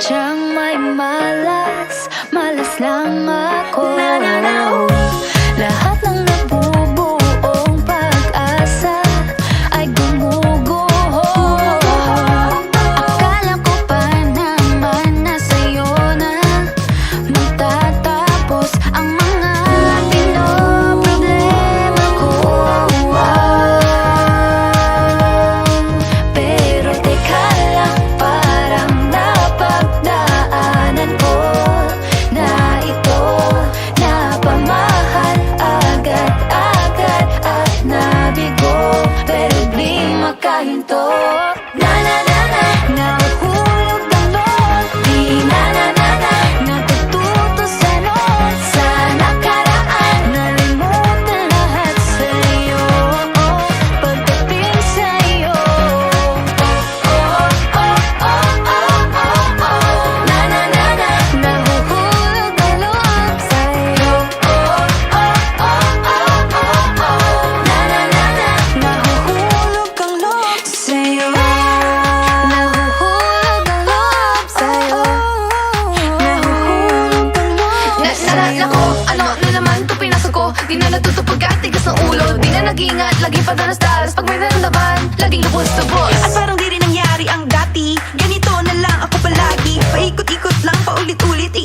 sadyang may malas, malas lang ako. Lahat ng nabubuong pag-asa ay gumuguho. Akala ko pa naman na sa'yo na magtatapos ang mga pinoproblema ko. Pero teka lang, parang napagdaanan ko na ito napamahal agad-agad at nabigo. Pero di makahinto. Na-na-na-na, nahuhulog ang loob. Di na-na-na-na, natututo sa noon. Sa nakaraan, nalimutan lahat sa'yo. Pagdating sa'yo, na-na-na-na, nahuhulog ang loob sa'yo. Na-na-na-na, nahuhulog ang loob sa'yo. Nahuhulog ang loob sa'yo. Nahuhulog ang loob sa'yo. Nako, ano na naman ito pinasok ko. Di na natuto pagkatigas ng ulo. Di na nag-iingat, laging padalas-dalas. Pag may naramdaman, laging lubos-lubos. At parang di rin nangyari ang dati. Ganito na lang ako palagi. Paikot-ikot lang, paulit-ulit.